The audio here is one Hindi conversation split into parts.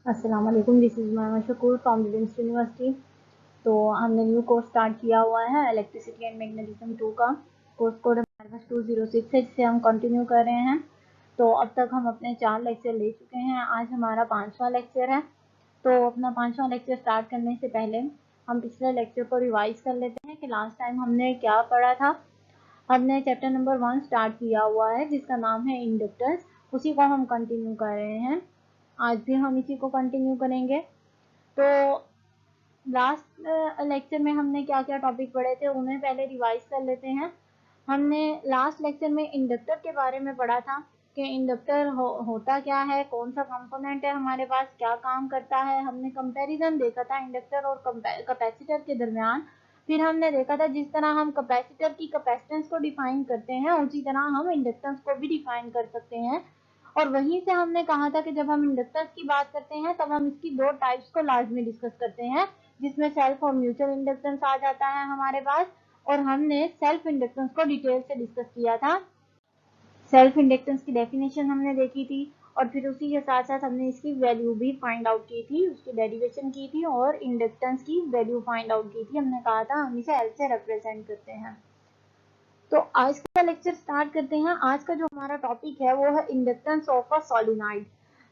अस्सलाम वालेकुम, this is Mohammad Shakoor from DIMS university. तो हमने न्यू कोर्स स्टार्ट किया हुआ है इलेक्ट्रिसिटी एंड मैग्नेटिज्म 2 का। कोर्स कोड हमारे पास 206 है, जिसे हम कंटिन्यू कर रहे हैं। तो अब तक हम अपने 4 लेक्चर ले चुके हैं। आज हमारा 5वां लेक्चर है। तो अपना 5वां लेक्चर स्टार्ट करने से पहले हम पिछले लेक्चर को रिवाइज कर लेते हैं कि लास्ट टाइम हमने क्या पढ़ा था। हमने चैप्टर नंबर 1 स्टार्ट किया हुआ है, जिसका नाम है इंडक्टर्स। उसी को हम कंटिन्यू कर रहे हैं। आज भी हम इसी को कंटिन्यू करेंगे। तो लास्ट लेक्चर में हमने क्या क्या टॉपिक पढ़े थे, उन्हें पहले रिवाइज कर लेते हैं। हमने लास्ट लेक्चर में इंडक्टर के बारे में पढ़ा था कि इंडक्टर होता क्या है, कौन सा कंपोनेंट है हमारे पास, क्या काम करता है। हमने कंपैरिजन देखा था इंडक्टर और कैपेसिटर के दरमियान। फिर हमने देखा था जिस तरह हम कैपेसिटर की कैपेसिटेंस को डिफाइन करते हैं, उसी तरह हम इंडक्टेंस को भी डिफाइन कर सकते हैं। और वहीं से हमने कहा था कि जब हम इंडक्टेंस की बात करते हैं तब हम इसकी 2 टाइप्स को लाजमी डिस्कस करते हैं, जिसमें सेल्फ और म्यूचुअल इंडक्टेंस आ जाता है हमारे पास। और हमने सेल्फ इंडक्टेंस को डिटेल से डिस्कस किया था। सेल्फ इंडक्टेंस की डेफिनेशन हमने देखी थी, और फिर उसी के साथ साथ हमने इसकी वैल्यू भी फाइंड आउट की थी, उसकी डेरिवेशन की थी और इंडक्टेंस की वैल्यू फाइंड आउट की थी। हमने कहा था हम इसे एल से रिप्रेजेंट करते हैं। तो आज का लेक्चर स्टार्ट करते हैं। आज का जो हमारा टॉपिक है वो है इंडक्टेंस ऑफ अ सॉलिनॉइड।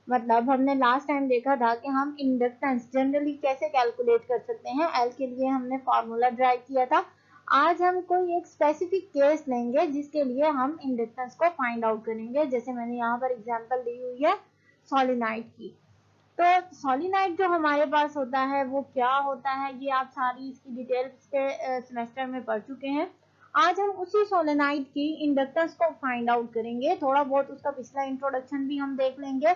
मतलब हमने लास्ट टाइम देखा था कि हम इंडक्टेंस जनरली कैसे कैलकुलेट कर सकते हैं। एल के लिए हमने फार्मूला ड्राइव किया था। आज हम कोई एक स्पेसिफिक केस लेंगे जिसके लिए हम इंडक्टेंस को फाइंड आउट करेंगे। जैसे मैंने यहाँ पर एग्जांपल दी हुई है सॉलिनॉइड की। तो सॉलिनॉइड जो हमारे पास होता है वो क्या होता है, ये आप सारी इसकी डिटेल्स के सेमेस्टर में पढ़ चुके हैं। आज हम उसी सोलेनाइड की इंडक्टेंस को फाइंड आउट करेंगे। थोड़ा बहुत उसका पिछला इंट्रोडक्शन भी हम देख लेंगे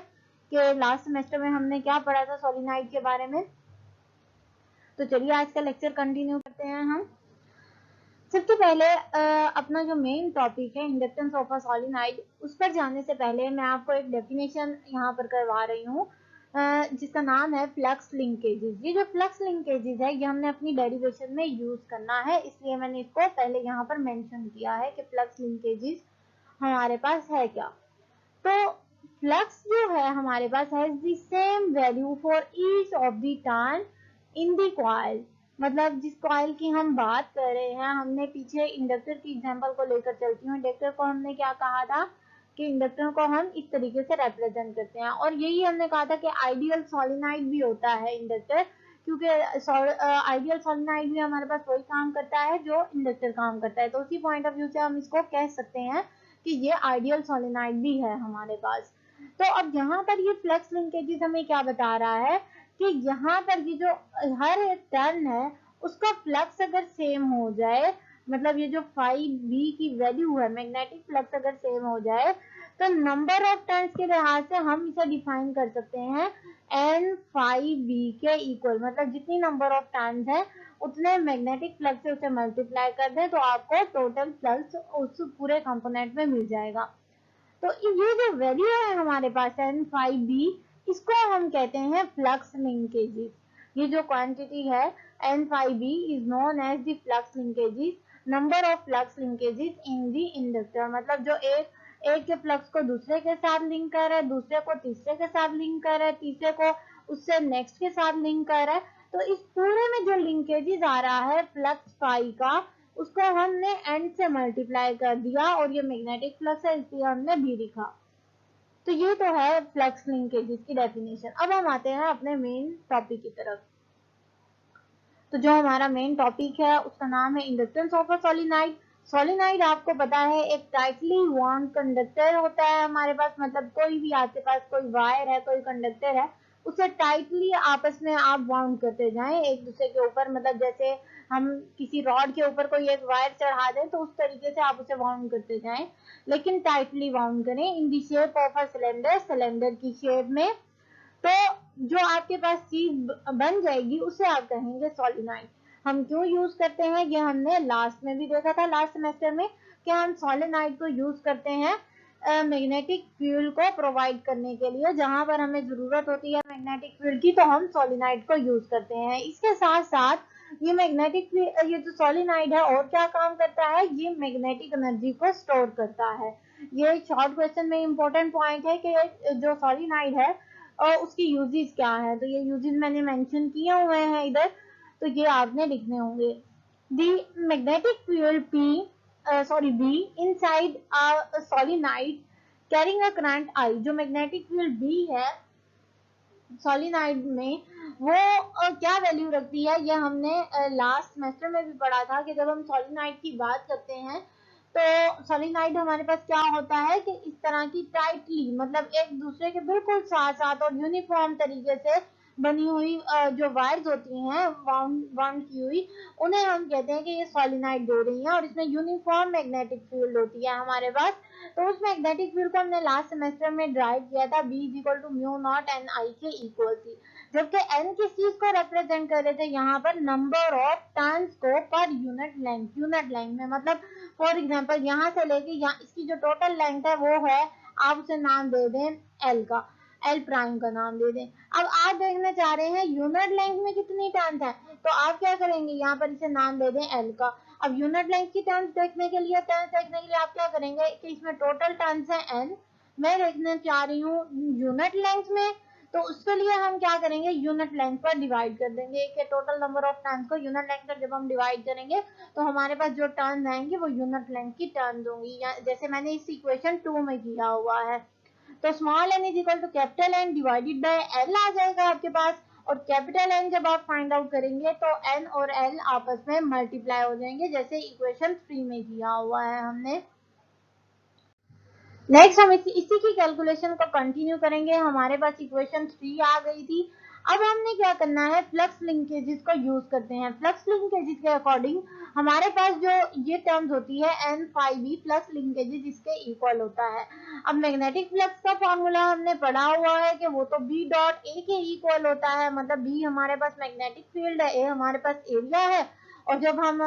कि लास्ट सेमेस्टर में हमने क्या पढ़ा था सोलेनाइड के बारे में। तो चलिए आज का लेक्चर कंटिन्यू करते हैं हम। सबसे पहले अपना जो मेन टॉपिक है इंडक्टेंस ऑफ अ सोलेनाइड, उस पर जाने से पहले मैं आपको एक डेफिनेशन यहाँ पर करवा रही हूँ, जिसका नाम है फ्लक्स लिंकेजेस। ये जो फ्लक्स लिंकेजेस है ये हमने अपनी डेरिवेशन में यूज करना है, इसलिए मैंने इसको पहले यहाँ पर मेंशन किया है कि फ्लक्स लिंकेजेस हमारे पास है क्या। तो फ्लक्स जो है हमारे पास has the same value for each of the turn in the coil. मतलब जिस कॉइल की हम बात कर रहे हैं, हमने पीछे इंडक्टर की एग्जांपल को लेकर चलती हूँ। इंडक्टर को हमने क्या कहा था कि इंडक्टर को हम इस तरीके से रिप्रेजेंट करते हैं, और यही हमने कहा था कि आइडियल सोलेनॉइड भी होता है इंडक्टर, क्योंकि आइडियल सोलेनॉइड भी हमारे पास वही काम करता है जो इंडक्टर काम करता है। तो उसी पॉइंट ऑफ व्यू से हम इसको कह सकते हैं कि ये आइडियल सोलेनॉइड भी है हमारे पास। तो अब यहाँ पर ये फ्लक्स लिंकेजेस हमें क्या बता रहा है कि यहाँ पर ये जो हर एक टर्न है उसका फ्लक्स अगर सेम हो जाए, मतलब ये जो फाई बी की वैल्यू है, मैग्नेटिक फ्लक्स अगर सेम हो जाए, तो नंबर ऑफ टर्न्स के लिहाज से हम इसे डिफाइन कर सकते हैं एन फाई बी के इक्वल। मतलब जितनी नंबर ऑफ टर्न्स है उतने मैग्नेटिक फ्लक्स से उसे मल्टीप्लाई कर दें तो आपको टोटल फ्लक्स उस पूरे कंपोनेंट में मिल जाएगा। तो ये जो वैल्यू है हमारे पास एन फाइव बी, इसको हम कहते हैं फ्लक्स लिंकेजेस। ये जो क्वांटिटी है N five B is known as the flux linkages, number of flux linkages in the inductor. मतलब जो एक के फ्लक्स को दूसरे के साथ लिंक कर रहा है, दूसरे को तीसरे के साथ लिंक कर रहा है, तीसरे को उससे नेक्स्ट के साथ लिंक कर रहा है। तो इस पूरे में जो लिंकेजेस आ रहा है फ्लक्स फाई का, उसको हमने एन से मल्टीप्लाई कर दिया और ये मैग्नेटिक फ्लक्स है इसलिए हमने बी लिखा। तो ये तो है फ्लक्स लिंकेजेस की डेफिनेशन। अब हम आते हैं अपने मेन टॉपिक की तरफ। तो जो हमारा मेन टॉपिक है उसका नाम है inductance of a solenoid. Solenoid आपको पता है एक टाइटली वाउंड कंडक्टर होता है हमारे पास। मतलब कोई भी आपके पास कोई वायर है, कोई कंडक्टर है, उसे टाइटली आपस में आप वाउंड करते जाएं एक दूसरे के ऊपर। मतलब जैसे हम किसी रॉड के ऊपर कोई एक वायर चढ़ा दें तो उस तरीके से आप उसे वाउंड करते जाएं, लेकिन टाइटली वाउंड करें in the shape of a cylinder, cylinder की शेप में। तो जो आपके पास चीज बन जाएगी उसे आप कहेंगे सोलेनॉइड। हम क्यों यूज करते हैं ये हमने लास्ट में भी देखा था, लास्ट सेमेस्टर में, कि हम सोलेनॉइड को यूज करते हैं मैग्नेटिक फील्ड को प्रोवाइड करने के लिए। जहां पर हमें जरूरत होती है मैग्नेटिक फील्ड की तो हम सोलेनॉइड को यूज करते हैं। इसके साथ साथ ये मैग्नेटिक ये जो सोलेनॉइड है और क्या काम करता है, ये मैग्नेटिक एनर्जी को स्टोर करता है। ये शॉर्ट क्वेश्चन में इंपॉर्टेंट पॉइंट है कि जो सोलेनॉइड है और उसके यूजेस क्या है, तो ये यूजेस मैंने मेंशन किए हुए हैं इधर, तो ये आपने लिखने होंगे। The magnetic field B inside a solenoid carrying a current I, जो मैग्नेटिक फील्ड B है सोलेनोइड में, वो क्या वैल्यू रखती है, ये हमने लास्ट सेमेस्टर में भी पढ़ा था कि जब हम सोलेनोइड की बात करते हैं तो सोलेनोइड हमारे पास क्या होता है कि इस तरह की टाइटली, मतलब एक दूसरे के बिल्कुल साथ साथ और यूनिफॉर्म तरीके से बनी हुई जो वायर्स होती हैं वाउंड की हुई, उन्हें हम कहते हैं कि ये सोलेनोइड दे रही हैं और इसमें यूनिफॉर्म मैग्नेटिक फील्ड होती है हमारे पास। तो उस मैग्नेटिक फील्ड को हमने लास्ट सेमेस्टर में ड्राइव किया था, B is equal to mu naught N I के इक्वल थी, जबकि n किस चीज को रिप्रेजेंट कर रहे थे यहाँ पर, नंबर ऑफ टर्न्स को पर यूनिट लेंथ में, मतलब फॉर एग्जांपल यहाँ से लेके यहाँ इसकी जो टोटल लेंथ है वो है, आप उसे नाम दे दें L का, L प्राइम का नाम दे दें। अब आप देखना चाह रहे हैं यूनिट लेंथ में कितनी टर्न्स है, तो आप क्या करेंगे, यहाँ पर इसे नाम दे दें L का। अब यूनिट लेंथ की टर्न्स देखने के लिए आप क्या करेंगे कि इसमें टोटल टर्न्स है n, मैं देखना चाह रही हूँ यूनिट लेंथ में, तो उसके लिए हम क्या करेंगे, यूनिट लेंथ पर डिवाइड कर देंगे कि टोटल नंबर ऑफ टर्न्स को यूनिट लेंथ पर जब हम डिवाइड करेंगे तो हमारे पास जो टर्न्स आएंगे वो यूनिट लेंथ की टर्न्स होंगी, जैसे मैंने इस इक्वेशन 2 में किया हुआ है। तो small n is equal to capital N divided by L आ जाएगा आपके पास, और कैपिटल N जब आप फाइंड आउट करेंगे तो N और L आपस में मल्टीप्लाई हो जाएंगे, जैसे इक्वेशन 3 में किया हुआ है हमने। नेक्स्ट हम इसी की कैलकुलेशन को कंटिन्यू करेंगे, हमारे पास इक्वेशन 3 आ गई थी। अब हमने क्या करना है, फ्लक्स लिंकेजेस को यूज करते हैं। फ्लक्स लिंकेजेस के अकॉर्डिंग हमारे पास जो ये टर्म्स होती है n phi b flux linkages इसके इक्वल होता है। अब मैग्नेटिक फ्लक्स का फॉर्मूला हमने पढ़ा हुआ है कि वो तो b डॉट a के इक्वल होता है, मतलब b हमारे पास मैग्नेटिक फील्ड है, a हमारे पास एरिया है, और जब हम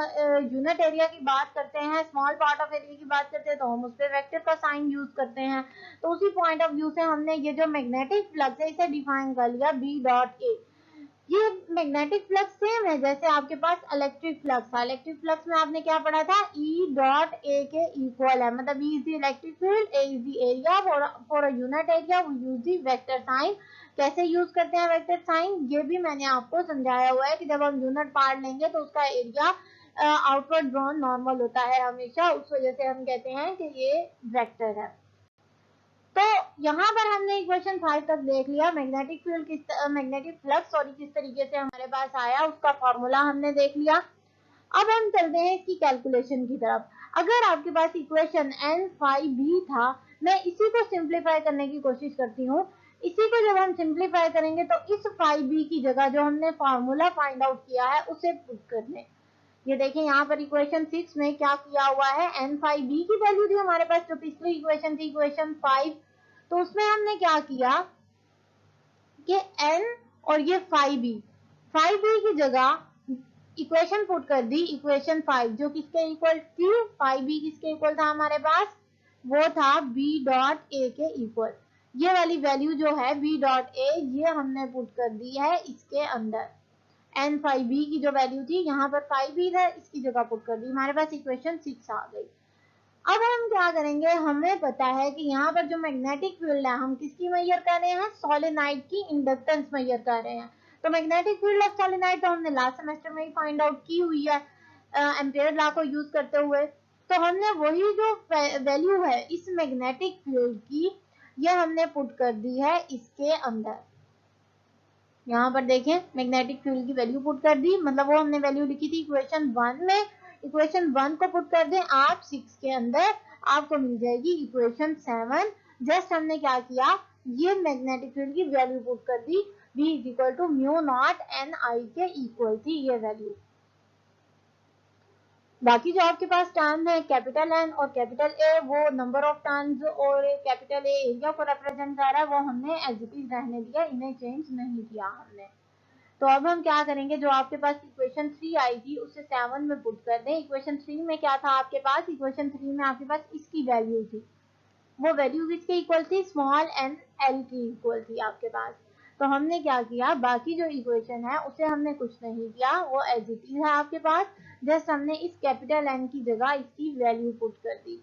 यूनिट एरिया की बात करते हैं, स्मॉल पार्ट ऑफ एरिया की बात करते हैं, तो हम उस पर वेक्टर का साइन यूज करते हैं। तो उसी पॉइंट ऑफ व्यू से हमने ये जो मैग्नेटिक फ्लक्स है इसे डिफाइन कर लिया B डॉट ए। ये मैग्नेटिक फ्लक्स सेम है जैसे आपके पास इलेक्ट्रिक फ्लक्स था। इलेक्ट्रिक फ्लक्स में आपने क्या पढ़ा था, E डॉट ए के इक्वल है, मतलब E is the electric field, A is the area, for a unit area we use the vector sign. कैसे यूज करते हैं वेक्टर साइन, ये भी मैंने आपको समझाया हुआ है कि जब हम यूनिट पार्ट लेंगे तो उसका एरिया आउटवर्ड ड्रॉन नॉर्मल होता है हमेशा, उस वजह से हम कहते हैं कि ये वेक्टर है। तो यहाँ पर हमने इक्वेशन 5 तक देख लिया, मैग्नेटिक फ्लक्स किस तरीके से हमारे पास आया, उसका फॉर्मूला हमने देख लिया। अब हम चलते हैं इसकी कैलकुलेशन की तरफ। अगर आपके पास इक्वेशन n phi b था, मैं इसी को सिंप्लीफाई करने की कोशिश करती हूँ। इसी को जब हम सिंप्लीफाई करेंगे तो इस phi b की जगह जो हमने फॉर्मूला फाइंड आउट किया है उसे पुट कर दें। ये देखें यहाँ पर इक्वेशन 6 में क्या किया हुआ है, n phi b की वैल्यू थी हमारे पास, जो पिछली इक्वेशन थी इक्वेशन 5, तो उसमें हमने क्या किया कि n और ये phi b की जगह इक्वेशन पुट कर दी, इक्वेशन 5 जो किसके इक्वल थी, phi b किसके इक्वल था हमारे पास, वो था b डॉट a के इक्वल। ये वाली वैल्यू जो है b डॉट a ये हमने पुट कर दी है इसके अंदर। n phi b की जो वैल्यू थी यहाँ पर phi b था, इसकी जगह पुट कर दी, हमारे पास इक्वेशन 6 आ गई। अब हम क्या करेंगे, हमें पता है कि यहाँ पर जो मैग्नेटिक फील्ड है हम किसकी मेजर कर रहे हैं, सोलेनोइड की इंडक्टेंस मेजर कर रहे हैं। तो मैग्नेटिक फील्ड ऑफ सोलेनोइड तो हमने लास्ट सेमेस्टर में ही फाइंड आउट की हुई है एम्पियर लॉ को यूज करते हुए। तो हमने वही जो वैल्यू है इस मैग्नेटिक फील्ड की, ये हमने पुट कर दी है इसके अंदर। यहाँ पर देखें मैग्नेटिक फील्ड की वैल्यू पुट कर दी, मतलब वो हमने वैल्यू लिखी थी इक्वेशन 1 में, इक्वेशन 1 को पुट कर दें आप 6 के अंदर, आपको मिल जाएगी इक्वेशन 7। जस्ट हमने क्या किया, ये मैग्नेटिक फील्ड की वैल्यू पुट कर दी, V is equal to mu naught N I के इक्वल थी ये वैल्यू। बाकी जो आपके पास टर्म है कैपिटल N और कैपिटल A, वो नंबर ऑफ टर्न्स और कैपिटल A एरिया को रिप्रेजेंट कर रहा है, वो हमने एज इट इज रहने दिया, इन्हें चेंज नहीं किया हमने। तो अब हम क्या करेंगे, जो आपके पास इक्वेशन 3 आई थी उसे 7 में पुट कर दें। इक्वेशन 3 में क्या था आपके पास, इक्वेशन 3 में आपके पास इसकी वैल्यू थी, वो वैल्यू किसके इक्वल थी, स्मॉल n l की इक्वल थी आपके पास। तो हमने क्या किया, बाकी जो इक्वेशन है उसे हमने कुछ नहीं किया, वो एज इट इज है आपके पास, जस्ट हमने इस कैपिटल N की जगह इसकी वैल्यू पुट कर दी।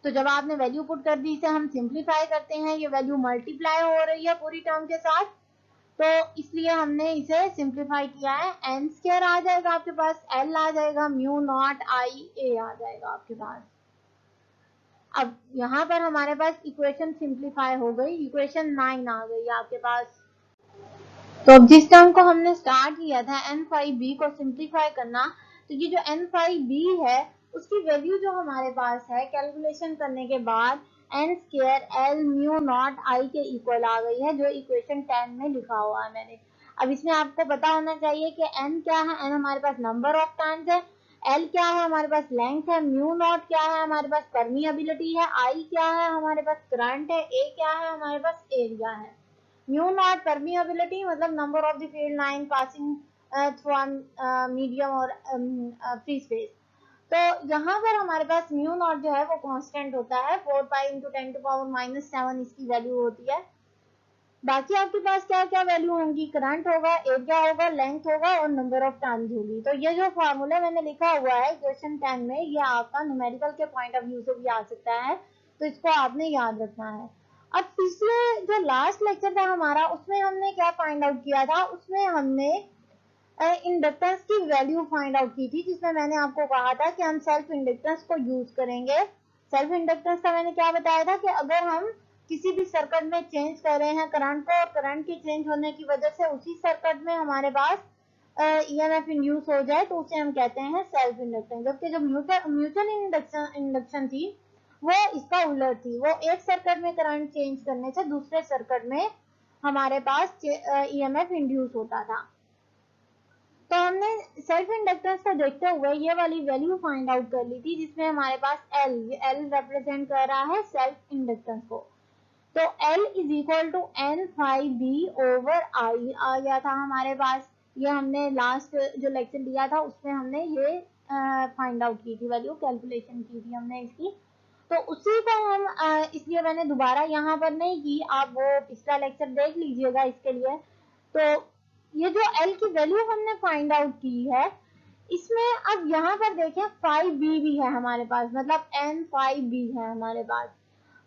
तो जब आपने वैल्यू पुट कर दी, इसे हम सिंप्लीफाई करते हैं, ये वैल्यू मल्टीप्लाई हो रही है पूरी टर्म के साथ, तो इसलिए हमने इसे सिंप्लीफाई किया है। एन स्क्वायर आ जाएगा आपके पास, एल आ जाएगा, म्यू नॉट आई ए आ जाएगा आपके पास। अब यहाँ पर हमारे पास इक्वेशन सिंप्लीफाई हो गई, इक्वेशन 9 आ गई आपके पास। तो अब जिस टर्म को हमने स्टार्ट किया था एन फाइव बी को सिंप्लीफाई करना, तो ये जो एन फाइव बी है उसकी वैल्यू जो हमारे पास है कैलकुलेशन करने के बाद N square L mu naught I के इक्वल आ गई है, जो इक्वेशन 10 में लिखा हुआ है मैंने। अब इसमें आपको पता होना चाहिए कि एन क्या है, एन हमारे पास नंबर ऑफ टर्न्स है, एल क्या है हमारे पास लेंथ है, म्यू नॉट क्या है हमारे पास परमिएबिलिटी है, आई क्या है हमारे पास करंट है, ए क्या है हमारे पास एरिया है। म्यू नॉट परमिएबिलिटी मतलब number of the field line passing through medium और फ्री स्पेस। तो यहाँ पर हमारे पास म्यू नॉट जो है वो कांस्टेंट होता है, 4 पाई इंटू 10 टू पावर -7 इसकी वैल्यू होती है। बाकी आपके पास क्या क्या वैल्यू होंगी, करंट होगा, एरिया होगा, लेंथ होगा और नंबर ऑफ टर्न्स होगी। तो ये जो फॉर्मूला मैंने लिखा हुआ है क्वेश्चन 10 में, ये आपका न्यूमेरिकल के पॉइंट ऑफ व्यू से भी आ सकता है, तो इसको आपने याद रखना है। अब पिछले जो लास्ट लेक्चर था हमारा, उसमें हमने क्या फाइंड आउट किया था, उसमें हमने इंडक्टेंस की वैल्यू फाइंड आउट की थी, जिसमें मैंने आपको कहा था कि हम सेल्फ इंडक्टेंस को यूज करेंगे। सेल्फ इंडक्टेंस का मैंने क्या बताया था कि अगर हम किसी भी सर्किट में चेंज कर रहे हैं करंट को, और करंट के चेंज होने की वजह से उसी सर्किट में हमारे पास ईएमएफ इंड्यूस हो जाए, तो उसे हम कहते हैं सेल्फ इंडक्टेंस। जबकि जो म्यूचुअल इंडक्शन थी वो इसका उलट थी, वो एक सर्किट में करंट चेंज करने से दूसरे सर्किट में हमारे पास ईएमएफ इंड्यूस होता था। तो हमने सेल्फ इंडक्टेंस को देखते हुए ये वाली वैल्यू फाइंड आउट कर ली थी, जिसमें हमारे पास एल रिप्रेजेंट कर रहा है सेल्फ इंडक्टेंस को। तो L is equal to N five B over I आ गया था हमारे पास। ये हमने लास्ट जो लेक्चर लिया था उसमें हमने ये फाइंड आउट की थी, वैल्यू कैलकुलेशन की थी हमने इसकी। तो उसी को हम इसलिए मैंने दोबारा यहाँ पर नहीं की, आप वो पिछला लेक्चर देख लीजिएगा इसके लिए। तो ये जो L की वैल्यू हमने फाइंड आउट की है, इसमें अब यहाँ पर देखें 5B भी है हमारे पास, मतलब N5B है हमारे पास,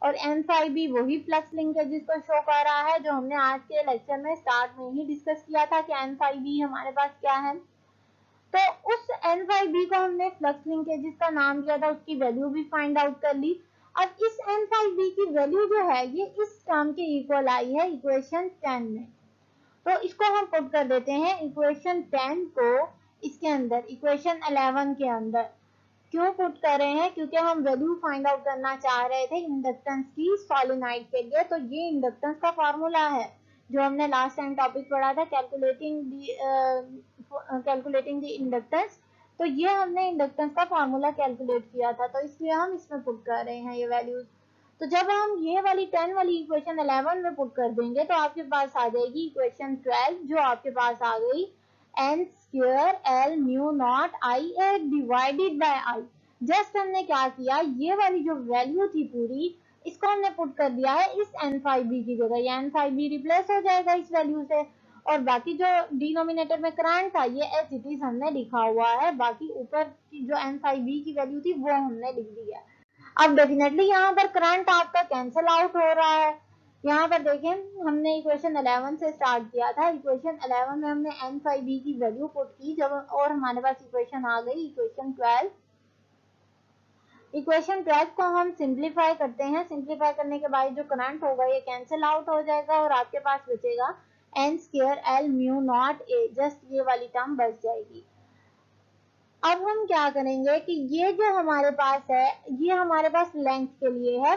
और N5B वही फ्लक्स लिंकेज को शो कर रहा है जो हमने आज के लेक्चर में स्टार्ट में ही डिस्कस किया था कि N5B हमारे पास क्या है। तो उस N5B को हमने फ्लक्स लिंकेज का नाम दिया था, उसकी वैल्यू भी फाइंड आउट कर ली। अब इस N5B की वैल्यू जो है ये इस टर्म के इक्वल आई है इक्वेशन 10 में। तो इसको हम पुट कर देते हैं इक्वेशन 10 को इसके अंदर, इक्वेशन 11 के अंदर। क्यों पुट कर रहे हैं, क्योंकि हम वैल्यू फाइंड आउट करना चाह रहे थे इंडक्टेंस की सोलेनोइड के लिए। तो ये इंडक्टेंस का फॉर्मूला है जो हमने लास्ट टाइम टॉपिक पढ़ा था, कैलकुलेटिंग द इंडक्टेंस। तो ये हमने इंडक्टेंस का फॉर्मूला कैलकुलेट किया था, तो इसलिए हम इसमें पुट कर रहे हैं ये वैल्यूज। तो जब हम ये वाली 10 वाली इक्वेशन 11 में पुट कर देंगे तो आपके पास आ जाएगी इक्वेशन 12, जो आपके पास आ गई N square L mu naught I A divided by I. Just हमने क्या किया, ये वाली जो वैल्यू थी पूरी, इसको हमने पुट कर दिया है इस N5B की जगह। ये N5B रिप्लेस हो जाएगा इस वैल्यू से, और बाकी जो डिनोमिनेटर में करंट था ये एच इट इज हमने लिखा हुआ है, बाकी ऊपर की जो N5B की वैल्यू थी वो हमने लिख दी है। अब डेफिनेटली यहाँ पर करंट आपका कैंसिल आउट हो रहा है। यहाँ पर देखें हमने इक्वेशन 11 से स्टार्ट किया था, इक्वेशन 11 में हमने N5B की वैल्यू पुट की जब, और हमारे पास इक्वेशन आ गई इक्वेशन 12। इक्वेशन 12 को हम सिंप्लीफाई करते हैं, सिंप्लीफाई करने के बाद जो करंट होगा ये कैंसिल आउट हो जाएगा और आपके पास बचेगा N square L mu naught A, just ये वाली टर्म बच जाएगी। अब हम क्या करेंगे कि ये जो हमारे पास है ये हमारे पास लेंथ के लिए है,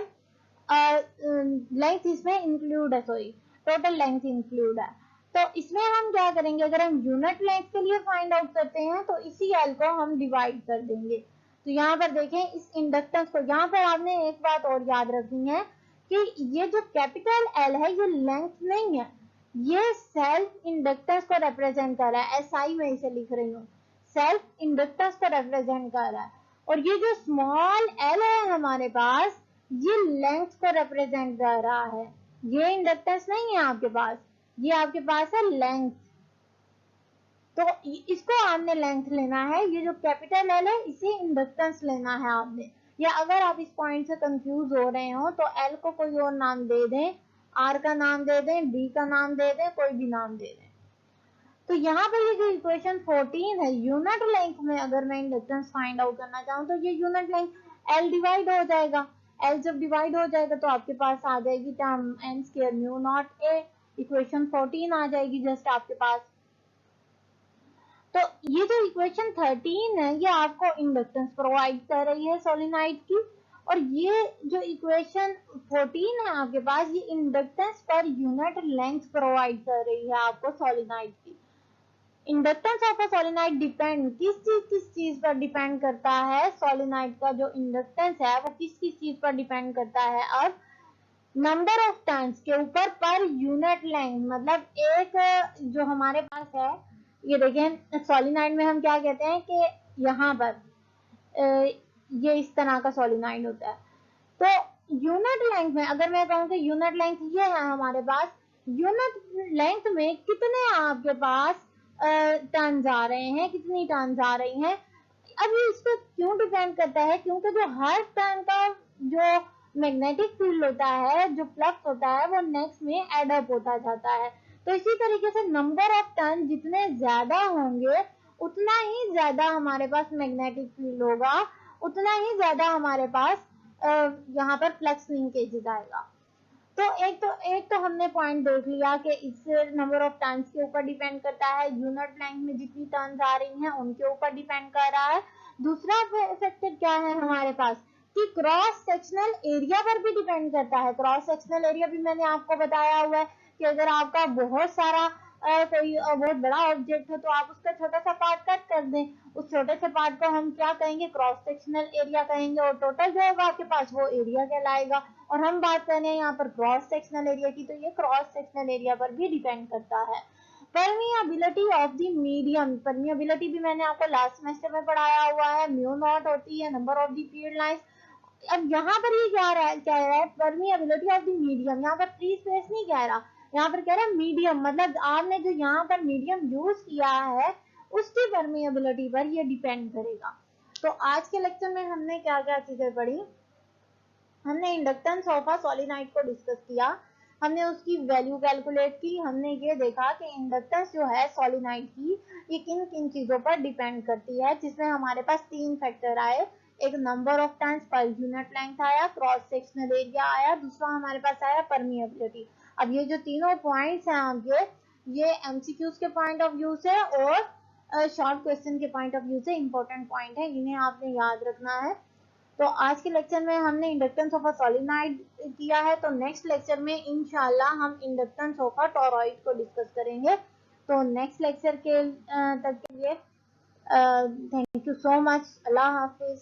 लेंथ इसमें इंक्लूड है, सॉरी टोटल लेंथ इंक्लूड है। तो इसमें हम क्या करेंगे, अगर हम यूनिट लेंथ के लिए फाइंड आउट करते हैं तो इसी एल को हम डिवाइड कर देंगे। तो यहाँ पर देखें इस इंडक्टेंस को, यहाँ पर आपने एक बात और याद रखनी है कि ये जो कैपिटल एल है ये लेंथ नहीं है, ये सेल्फ इंडक्टेंस को रिप्रेजेंट कर रहा है। SI में इसे लिख रही हूँ, सेल्फ इंडक्टेंस को रिप्रेजेंट कर रहा है। और ये जो स्मॉल एल है हमारे पास ये लेंथ को रिप्रेजेंट कर रहा है, ये इंडक्टेंस नहीं है आपके पास, ये आपके पास है लेंथ। तो इसको आपने लेंथ लेना है, ये जो कैपिटल एल है इसे इंडक्टेंस लेना है आपने, या अगर आप इस पॉइंट से कंफ्यूज हो रहे हो तो एल को कोई और नाम दे दें, आर का नाम दे दें, डी का नाम दे दें, कोई भी नाम दे दें। तो यहाँ पर ये जो इक्वेशन 14 है, यूनिट लेंथ में अगर मैं इंडक्टेंस फाइंड आउट करना चाहूँ तो ये यूनिट लेंथ एल डिवाइड हो जाएगा। एल जब डिवाइड हो जाएगा तो आपके पास आ जाएगी term N square mu naught A, equation 14 आ जाएगी जस्ट आपके पास। तो ये जो इक्वेशन 13 है ये आपको इंडक्टेंस प्रोवाइड कर रही है सोलेनोइड की, और ये जो इक्वेशन 14 है आपके पास ये inductance per unit length provide कर रही है आपको सोलेनोइड की। Inductance of a solenoid depend किस चीज पर डिपेंड करता है, सोलेनोइड का जो इंडक्टेंस है वो किस चीज पर डिपेंड करता है, अब नंबर ऑफ टर्न्स के ऊपर पर यूनिट लेंथ। मतलब एक जो हमारे पास है, ये देखें सोलेनोइड में हम क्या कहते हैं कि यहाँ पर ये इस तरह का सोलेनोइड होता है। तो यूनिट लेंथ में अगर मैं कहूँ कि यूनिट लेंथ ये है हमारे पास, यूनिट लेंथ में कितने आपके पास टर्न्स आ रहे हैं, कितनी टर्न्स आ रही हैं। अब ये इस पर क्यों डिपेंड करता है, क्योंकि जो हर टर्न का जो मैग्नेटिक फील्ड होता है, जो फ्लक्स होता है वो नेक्स्ट में एड अप होता जाता है। तो इसी तरीके से नंबर ऑफ टर्न जितने ज्यादा होंगे उतना ही ज्यादा हमारे पास मैग्नेटिक फील्ड होगा, उतना ही ज्यादा हमारे पास यहाँ पर फ्लक्स लिंकेजेस आएगा। तो एक तो हमने पॉइंट देख लिया कि इससे नंबर ऑफ टर्न्स के ऊपर डिपेंड करता है, यूनिट लेंथ में जितनी टर्न्स आ रही हैं उनके ऊपर डिपेंड कर रहा है। दूसरा फैक्टर क्या है हमारे पास कि क्रॉस सेक्शनल एरिया पर भी डिपेंड करता है। क्रॉस सेक्शनल एरिया भी मैंने आपको बताया हुआ है कि अगर आपका बहुत सारा कोई बहुत बड़ा ऑब्जेक्ट है तो आप उसका छोटा सा पार्ट कट कर दें, उस छोटे से पार्ट को हम क्या कहेंगे, क्रॉस सेक्शनल एरिया कहेंगे, और टोटल जो होगा आपके पास वो एरिया कहलाएगा। और हम बात कर रहे हैं यहाँ पर क्रॉस सेक्शनल एरिया की, तो ये क्रॉस सेक्शनल एरिया पर भी डिपेंड करता है। Permeability of the medium, permeability भी मैंने आपको लास्ट सेमेस्टर में पढ़ाया हुआ है, म्यू नॉट होती है number of the field lines. अब यहाँ पर ये क्या कह रहा है, परमियाबिलिटी ऑफ द मीडियम, यहाँ पर फ्री स्पेस नहीं कह रहा, यहाँ पर कह रहा है मीडियम, मतलब आपने जो यहाँ पर मीडियम यूज किया है उसकी परमियाबिलिटी पर ये डिपेंड करेगा। तो आज के लेक्चर में हमने क्या क्या चीजें पढ़ी, हमने इंडक्टेंस ऑफ अ सोलेनोइड को डिस्कस किया, हमने उसकी वैल्यू कैलकुलेट की, हमने ये देखा कि इंडक्टेंस जो है सोलेनोइड की ये किन किन चीजों पर डिपेंड करती है, जिसमें हमारे पास तीन फैक्टर आए, एक number of turns per unit length आया, क्रॉस सेक्शनल एरिया आया, दूसरा हमारे पास आया परमिएबिलिटी। अब ये जो तीनों पॉइंट्स हैं आपके, ये एमसीक्यूज के पॉइंट ऑफ व्यू से और शॉर्ट क्वेश्चन के पॉइंट ऑफ व्यू से इंपॉर्टेंट पॉइंट है, इन्हें आपने याद रखना है। तो आज के लेक्चर में हमने इंडक्टेंस ऑफ अ सोलेनोइड किया है, तो नेक्स्ट लेक्चर में इंशाल्लाह हम इंडक्टेंस ऑफ अ टोरॉइड को डिस्कस करेंगे। तो नेक्स्ट लेक्चर के तक के लिए thank you so much, Allah Hafiz.